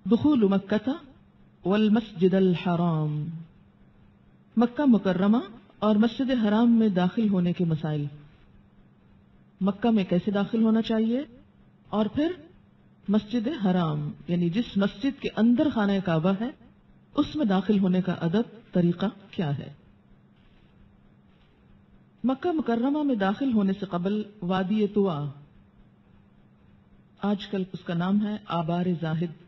دخول مکہ والمسجد الحرام، مکہ مکرمہ اور مسجد حرام میں داخل ہونے کے مسائل۔ مکہ میں کیسے داخل ہونا چاہیے، اور پھر مسجد حرام یعنی جس مسجد کے اندر خانہ کعبہ ہے اس میں داخل ہونے کا ادب طریقہ کیا ہے۔ مکہ مکرمہ میں داخل ہونے سے قبل وادی طوا، آج کل اس کا نام ہے آبار زاہد،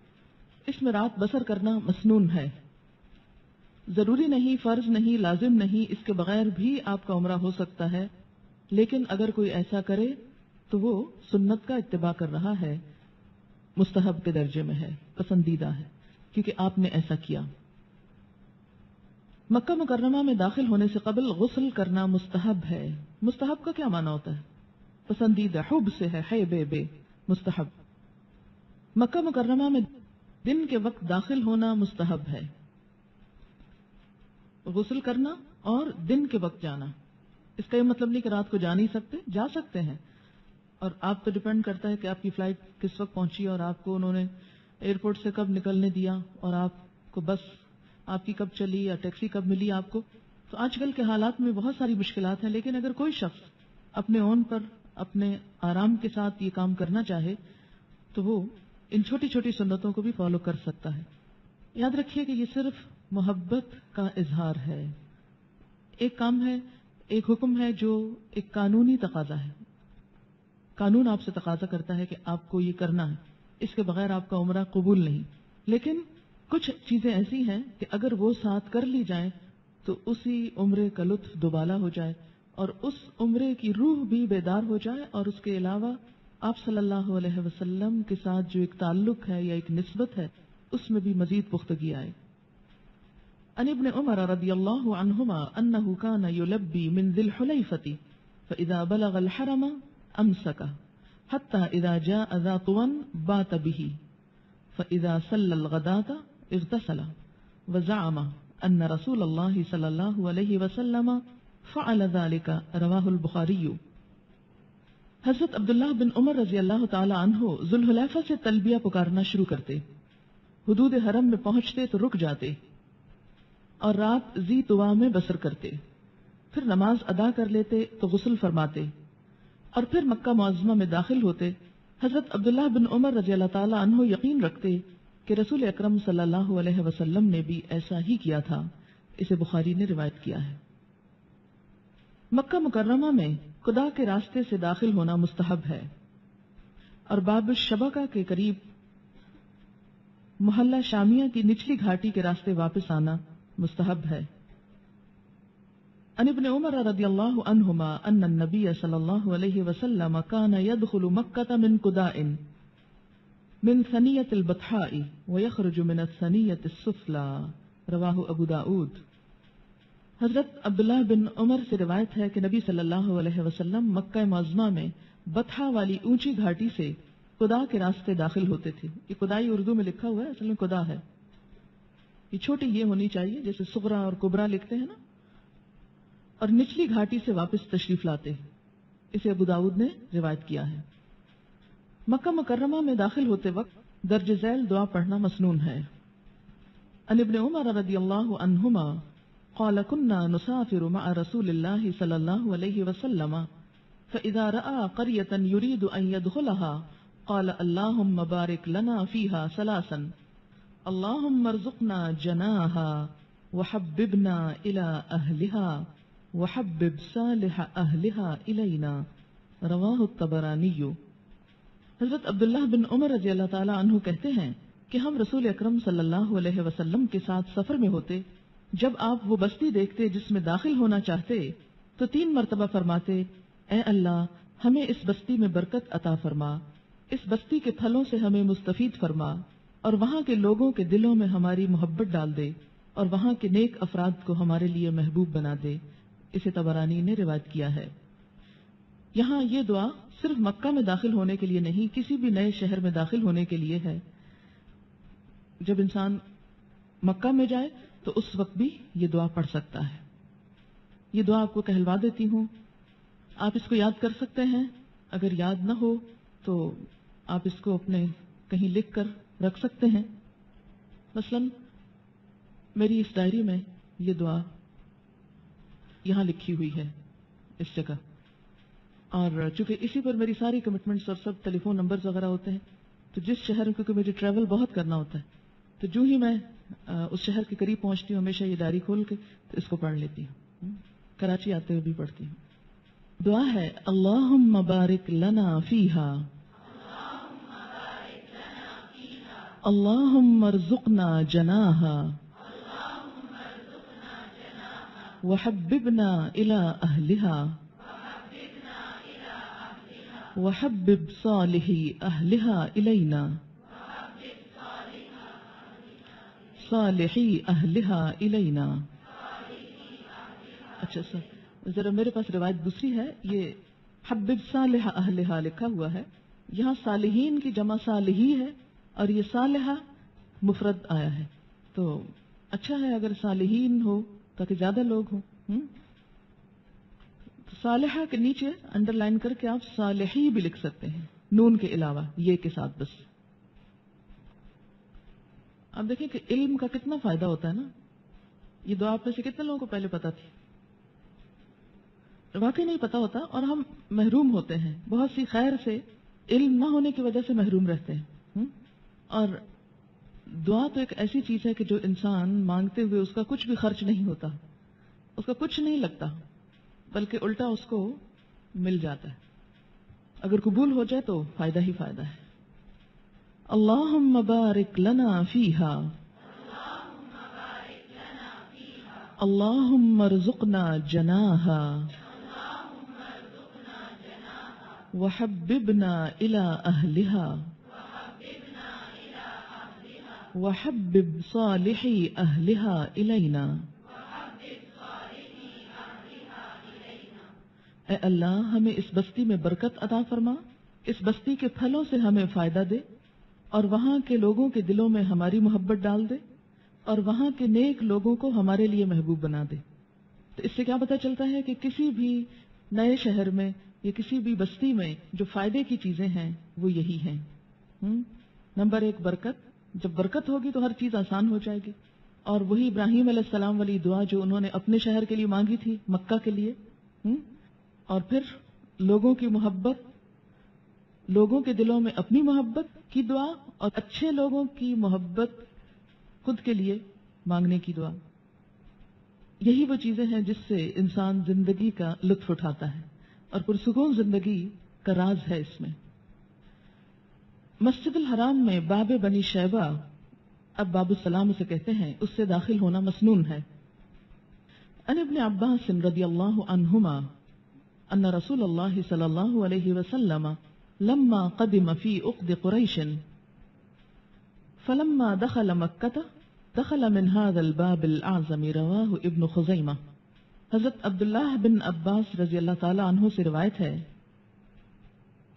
اس میں رات بسر کرنا مسنون ہے۔ ضروری نہیں، فرض نہیں، لازم نہیں، اس کے بغیر بھی آپ کا عمرہ ہو سکتا ہے، لیکن اگر کوئی ایسا کرے تو وہ سنت کا اتباع کر رہا ہے، مستحب کے درجے میں ہے، پسندیدہ ہے، کیونکہ آپ نے ایسا کیا۔ مکہ مکرمہ میں داخل ہونے سے قبل غسل کرنا مستحب ہے۔ مستحب کا کیا معنی ہوتا ہے؟ پسندیدہ، حب سے ہے بے مستحب۔ مکہ مکرمہ میں دن کے وقت داخل ہونا مستحب ہے، غسل کرنا اور دن کے وقت جانا۔ اس کا یہ مطلب نہیں کہ رات کو جا نہیں سکتے، جا سکتے ہیں، اور آپ تو ڈیپینڈ کرتا ہے کہ آپ کی فلائٹ کس وقت پہنچی اور آپ کو انہوں نے ایئرپورٹ سے کب نکلنے دیا، اور آپ کو بس آپ کی کب چلی یا ٹیکسی کب ملی آپ کو۔ تو آج کل کے حالات میں بہت ساری مشکلات ہیں، لیکن اگر کوئی شخص اپنے اون پر اپنے آرام کے ساتھ یہ کام کرنا چاہے تو وہ ان چھوٹی چھوٹی سنتوں کو بھی فالو کر سکتا ہے۔ یاد رکھیے کہ یہ صرف محبت کا اظہار ہے، ایک کام ہے، ایک حکم ہے جو ایک قانونی تقاضا ہے، قانون آپ سے تقاضا کرتا ہے کہ آپ کو یہ کرنا ہے، اس کے بغیر آپ کا عمرہ قبول نہیں۔ لیکن کچھ چیزیں ایسی ہیں کہ اگر وہ ساتھ کر لی جائیں تو اسی عمرے کا لطف دوبالا ہو جائے، اور اس عمرے کی روح بھی بیدار ہو جائے، اور اس کے علاوہ آپ صلی اللہ علیہ وسلم کے ساتھ جو ایک تعلق ہے یا ایک نسبت ہے اس میں بھی مزید پختگی آئے۔ عن ابن عمر رضی اللہ عنہما انہ کان یلبی من ذی الحلیفۃ فاذا بلغ الحرم امسک حتی اذا جاء ذا طوى بات به فاذا صلى الغداة اغتسل وزعم ان رسول اللہ صلی اللہ علیہ وسلم فعل ذلك رواہ البخاری۔ حضرت عبداللہ بن عمر رضی اللہ تعالی عنہ ذوالحلیفہ سے تلبیہ پکارنا شروع کرتے، حدود حرم میں پہنچتے تو رک جاتے اور رات ذی طوا میں بسر کرتے، پھر نماز ادا کر لیتے تو غسل فرماتے اور پھر مکہ معظمہ میں داخل ہوتے۔ حضرت عبداللہ بن عمر رضی اللہ تعالی عنہ یقین رکھتے کہ رسول اکرم صلی اللہ علیہ وسلم نے بھی ایسا ہی کیا تھا، اسے بخاری نے روایت کیا ہے۔ مکہ مکرمہ میں خدا کے راستے سے داخل ہونا مستحب ہے، اور باب الشبکہ کے قریب محلہ شامیہ کی نچلی گھاٹی کے راستے واپس آنا مستحب ہے۔ عن ابن عمر رضی اللہ عنہما ان النبی صلی اللہ علیہ وسلم کان يدخل مکہ من قداء من ثنیۃ البطحاء ويخرج من الثنیۃ السفلی، رواہ ابو داؤد۔ حضرت عبداللہ بن عمر سے روایت ہے کہ نبی صلی اللہ علیہ وسلم مکہ معظمہ میں بطحا والی اونچی گھاٹی سے قدا کے راستے داخل ہوتے تھے۔ یہ قدائی اردو میں لکھا ہوا ہے، اصل میں قدا ہے، یہ چھوٹی یہ ہونی چاہیے جیسے صغرا اور کبرا لکھتے ہیں نا، اور نچلی گھاٹی سے واپس تشریف لاتے، اسے ابو داؤد نے روایت کیا ہے۔ مکہ مکرمہ میں داخل ہوتے وقت درج ذیل دعا پڑھنا مسنون ہے۔ عن ابن عمر رضی اللہ عنہما قال كنا نسافر مع رسول الله صلى الله عليه وسلم فإذا رأى قرية يريد أن يدخلها قال اللهم بارك لنا فيها ثلاثا اللهم ارزقنا جناها وحببنا إلى أهلها وحبب صالح أهلها إلينا، رواه الطبراني۔ حضرت عبداللہ بن عمر رضی اللہ تعالی عنہ کہتے ہیں کہ ہم رسول اکرم صلی اللہ علیہ وسلم کے ساتھ سفر میں ہوتے، جب آپ وہ بستی دیکھتے جس میں داخل ہونا چاہتے تو 3 مرتبہ فرماتے، اے اللہ ہمیں اس بستی میں برکت عطا فرما، اس بستی کے پھلوں سے ہمیں مستفید فرما، اور وہاں کے لوگوں کے دلوں میں ہماری محبت ڈال دے، اور وہاں کے نیک افراد کو ہمارے لیے محبوب بنا دے، اسے طبرانی نے روایت کیا ہے۔ یہاں یہ دعا صرف مکہ میں داخل ہونے کے لیے نہیں، کسی بھی نئے شہر میں داخل ہونے کے لیے ہے۔ جب انسان مکہ میں جائے تو اس وقت بھی یہ دعا پڑھ سکتا ہے۔ یہ دعا آپ کو کہلوا دیتی ہوں، آپ اس کو یاد کر سکتے ہیں، اگر یاد نہ ہو تو آپ اس کو اپنے کہیں لکھ کر رکھ سکتے ہیں۔ مثلا میری اس ڈائری میں یہ دعا یہاں لکھی ہوئی ہے اس جگہ، اور چونکہ اسی پر میری ساری کمٹمنٹس اور سب ٹیلی فون نمبرز وغیرہ ہوتے ہیں، تو جس شہر میں، کیونکہ مجھے ٹریول بہت کرنا ہوتا ہے، تو جو ہی میں اس شہر کے قریب پہنچتی ہوں ہمیشہ یہ ڈائری کھول کے تو اس کو پڑھ لیتی ہوں، کراچی آتے ہوئے بھی پڑھتی ہوں۔ دعا ہے اللہم بارک لنا فیہا، اللہم ارزقنا جناہا، وحببنا الی اہلہا، وحبب صالحی اہلہا الینا، صالحی اہلہا الینا۔ اچھا سر، ذرا میرے پاس روایت دوسری ہے، یہ حبب صالح اہلہا لکھا ہوا ہے، یہاں صالحین کی جمع صالحی ہے اور یہ صالحہ مفرد آیا ہے، تو اچھا ہے اگر صالحین ہو تاکہ زیادہ لوگ ہوں۔ صالحہ کے نیچے انڈر لائن کر کے آپ صالحی بھی لکھ سکتے ہیں، نون کے علاوہ یہ کے ساتھ بس۔ آپ دیکھیں کہ علم کا کتنا فائدہ ہوتا ہے نا، یہ دعا آپ میں سے کتنے لوگوں کو پہلے پتا تھی؟ واقعی نہیں پتا ہوتا، اور ہم محروم ہوتے ہیں بہت سی خیر سے، علم نہ ہونے کی وجہ سے محروم رہتے ہیں۔ اور دعا تو ایک ایسی چیز ہے کہ جو انسان مانگتے ہوئے اس کا کچھ بھی خرچ نہیں ہوتا، اس کا کچھ نہیں لگتا، بلکہ الٹا اس کو مل جاتا ہے۔ اگر قبول ہو جائے تو فائدہ ہی فائدہ ہے۔ اللہم بارک لنا فیہا، اللہم ارزقنا جناہا، وحببنا الی اہلہا، وحبب صالحی اہلہا الینا۔ اے اللہ ہمیں اس بستی میں برکت عطا فرما، اس بستی کے پھلوں سے ہمیں فائدہ دے، اور وہاں کے لوگوں کے دلوں میں ہماری محبت ڈال دے، اور وہاں کے نیک لوگوں کو ہمارے لیے محبوب بنا دے۔ تو اس سے کیا پتہ چلتا ہے کہ کسی بھی نئے شہر میں یا کسی بھی بستی میں جو فائدے کی چیزیں ہیں وہ یہی ہیں۔ نمبر 1 برکت، جب برکت ہوگی تو ہر چیز آسان ہو جائے گی، اور وہی ابراہیم علیہ السلام والی دعا جو انہوں نے اپنے شہر کے لیے مانگی تھی، مکہ کے لیے، اور پھر لوگوں کی محبت، لوگوں کے دلوں میں اپنی محبت کی دعا، اور اچھے لوگوں کی محبت خود کے لیے مانگنے کی دعا۔ یہی وہ چیزیں ہیں جس سے انسان زندگی کا لطف اٹھاتا ہے، اور پرسکون زندگی کا راز ہے اس میں۔ مسجد الحرام میں باب بنی شیبہ، اب باب السلام اسے کہتے ہیں، اس سے داخل ہونا مسنون ہے۔ ان ابن عباس رضی اللہ عنہما ان رسول اللہ صلی اللہ علیہ وسلم لما قدم فی عقد قریش فلما دخل مکہ دخل من هذا الباب الاعظم، رواہ ابن خزیمہ۔ حضرت عبداللہ بن عباس رضی اللہ تعالی عنہ سے روایت ہے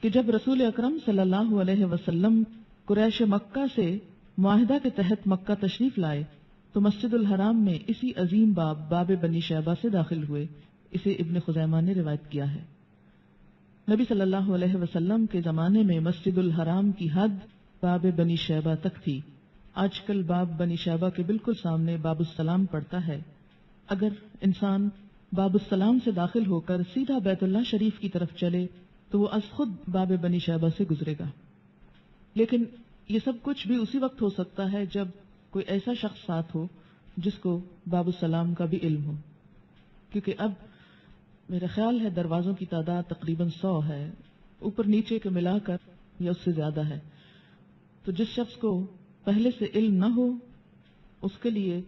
کہ جب رسول اکرم صلی اللہ علیہ وسلم قریش مکہ سے معاہدہ کے تحت مکہ تشریف لائے تو مسجد الحرام میں اسی عظیم باب، باب بنی شیبہ سے داخل ہوئے۔ اسے ابن خزیمہ نے روایت کیا ہے۔ نبی صلی اللہ علیہ وسلم کے زمانے میں مسجد الحرام کی حد باب بنی شیبہ تک تھی۔ آج کل باب بنی شیبہ کے بالکل سامنے باب السلام پڑتا ہے۔ اگر انسان باب السلام سے داخل ہو کر سیدھا بیت اللہ شریف کی طرف چلے تو وہ از خود باب بنی شیبہ سے گزرے گا، لیکن یہ سب کچھ بھی اسی وقت ہو سکتا ہے جب کوئی ایسا شخص ساتھ ہو جس کو باب السلام کا بھی علم ہو، کیونکہ اب میرا خیال ہے دروازوں کی تعداد تقریباً 100 ہے، اوپر نیچے کے ملا کر یا اس سے زیادہ ہے۔ تو جس شخص کو پہلے سے علم نہ ہو اس کے لیے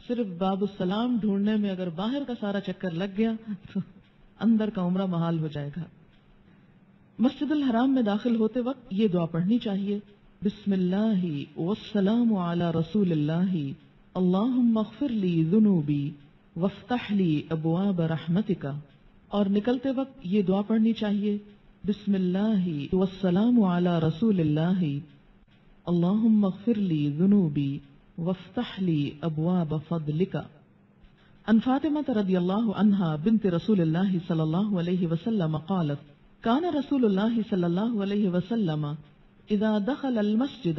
صرف باب السلام ڈھونڈنے میں اگر باہر کا سارا چکر لگ گیا تو اندر کا عمرہ محال ہو جائے گا۔ مسجد الحرام میں داخل ہوتے وقت یہ دعا پڑھنی چاہیے، بسم اللہ والسلام علی رسول اللہ، اللہم اغفر لی ذنوبی وافتح لی ابواب رحمتک۔ اور نکلتے وقت یہ دعا پڑھنی چاہیے، بسم اللہ والسلام علی رسول اللہ، اللہم اغفر لی ذنوبی وافتح لی ابواب فضلک۔ عن فاطمة رضی اللہ عنہا بنت رسول اللہ صلی اللہ علیہ وسلم قالت كان رسول الله صلى الله عليه وسلم إذا دخل المسجد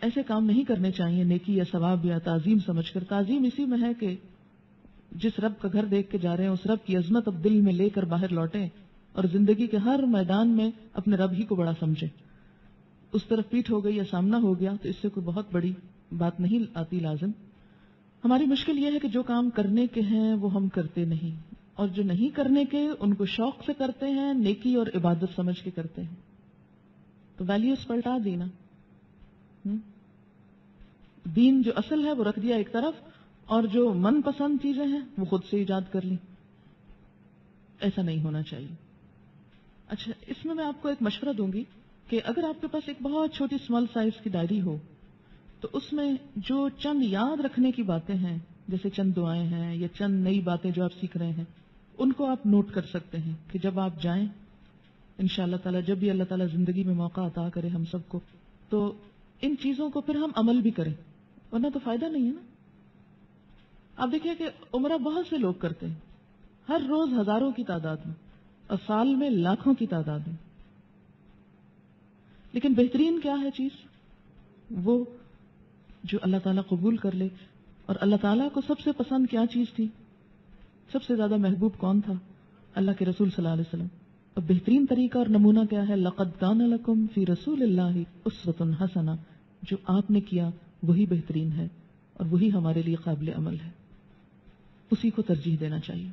ایسے کام نہیں کرنے چاہیے نیکی یا ثواب یا تعظیم سمجھ کر. تعظیم اسی میں ہے کہ جس رب کا گھر دیکھ کے جا رہے ہیں اس رب کی عظمت اب دل میں لے کر باہر لوٹیں اور زندگی کے ہر میدان میں اپنے رب ہی کو بڑا سمجھیں. اس طرف پیٹھ ہو گئی یا سامنا ہو گیا تو اس سے کوئی بہت بڑی بات نہیں آتی لازم. ہماری مشکل یہ ہے کہ جو کام کرنے کے ہیں وہ ہم کرتے نہیں، اور جو نہیں کرنے کے ان کو شوق سے کرتے ہیں، نیکی اور عبادت سمجھ کے کرتے ہیں. تو ویلیوز پلٹا دینا. دین جو اصل ہے وہ رکھ دیا ایک طرف، اور جو من پسند چیزیں ہیں وہ خود سے ایجاد کر لی. ایسا نہیں ہونا چاہیے. اچھا، اس میں آپ کو ایک مشورہ دوں گی کہ اگر آپ کے پاس ایک بہت چھوٹی اسمال سائز کی ڈائری ہو تو اس میں جو چند یاد رکھنے کی باتیں ہیں، جیسے چند دعائیں ہیں یا چند نئی باتیں جو آپ سیکھ رہے ہیں، ان کو آپ نوٹ کر سکتے ہیں کہ جب آپ جائیں انشاءاللہ تعالی، جب بھی اللہ تعالیٰ زندگی میں موقع عطا کرے ہم سب کو، تو ان چیزوں کو پھر ہم عمل بھی کریں، ورنہ تو فائدہ نہیں ہے نا. آپ دیکھیں کہ عمرہ بہت سے لوگ کرتے ہیں، ہر روز ہزاروں کی تعداد میں اور سال میں لاکھوں کی تعداد میں. لیکن بہترین کیا ہے چیز؟ وہ جو اللہ تعالیٰ قبول کر لے. اور اللہ تعالیٰ کو سب سے پسند کیا چیز تھی؟ سب سے زیادہ محبوب کون تھا؟ اللہ کے رسول صلی اللہ علیہ وسلم. اور بہترین طریقہ اور نمونہ کیا ہے؟ لَقَدْ كَانَ لَكُمْ فِي رَسُولِ اللَّهِ أُسْوَةٌ حَسَنَةٌ. جو آپ نے کیا وہی بہترین ہے اور وہی ہمارے لیے قابل عمل ہے، اسی کو ترجیح دینا چاہیے.